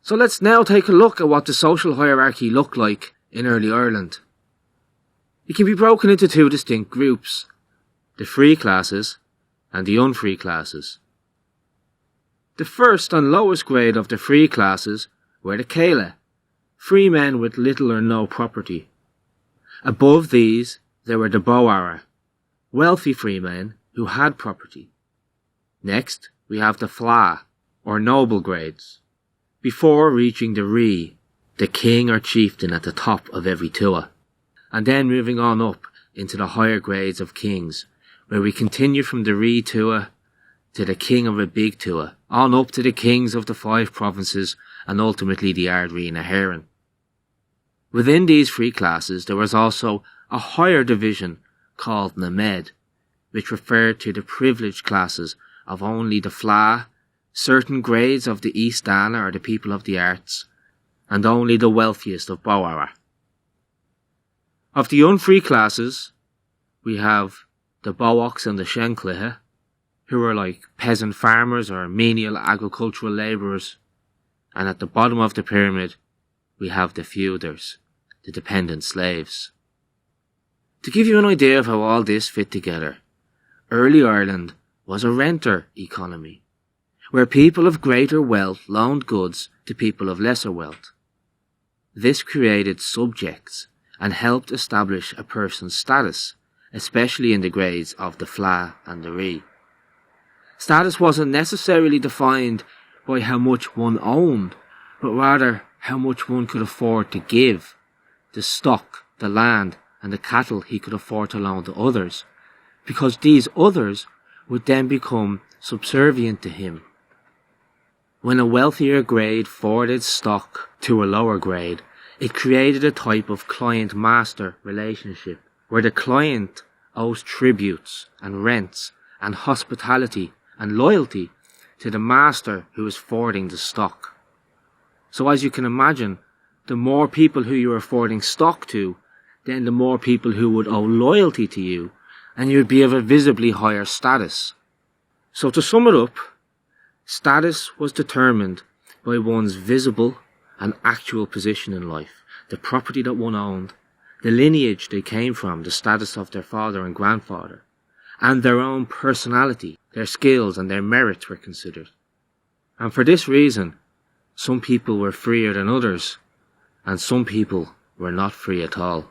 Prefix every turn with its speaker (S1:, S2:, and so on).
S1: So let's now take a look at what the social hierarchy looked like in early Ireland. It can be broken into two distinct groups, the free classes and the unfree classes. The first and lowest grade of the free classes were the Céile, free men with little or no property. Above these there were the Bó Aire, wealthy free men who had property. Next we have the Flaith, or noble grades, before reaching the Rí, the king or chieftain at the top of every Tuath, and then moving on up into the higher grades of kings, where we continue from the Rí-Tuath to the king of a big Tuath, on up to the kings of the 5 provinces and ultimately the Ard Rí na hÉireann. Within these free classes there was also a higher division called Nemedh, which referred to the privileged classes of only the Flaith, certain grades of the Áes Dana or the people of the arts, and only the wealthiest of Bó Aire. Of the unfree classes, we have the Bothach and the Senchléithe, who are like peasant farmers or menial agricultural labourers, and at the bottom of the pyramid we have the Fuidhirs, the dependent slaves. To give you an idea of how all this fit together, early Ireland was a renter economy, where people of greater wealth loaned goods to people of lesser wealth. This created subjects and helped establish a person's status, especially in the grades of the Flaith and the Rí. Status wasn't necessarily defined by how much one owned, but rather how much one could afford to give, the stock, the land, and the cattle he could afford to loan to others, because these others would then become subservient to him. When a wealthier grade forwarded stock to a lower grade, it created a type of client-master relationship, where the client owes tributes and rents and hospitality and loyalty to the master who is forwarding the stock. So as you can imagine, the more people who you are forwarding stock to, then the more people who would owe loyalty to you, and you would be of a visibly higher status. So to sum it up, status was determined by one's visible and actual position in life, the property that one owned, the lineage they came from, the status of their father and grandfather, and their own personality, their skills and their merits were considered. And for this reason, some people were freer than others, and some people were not free at all.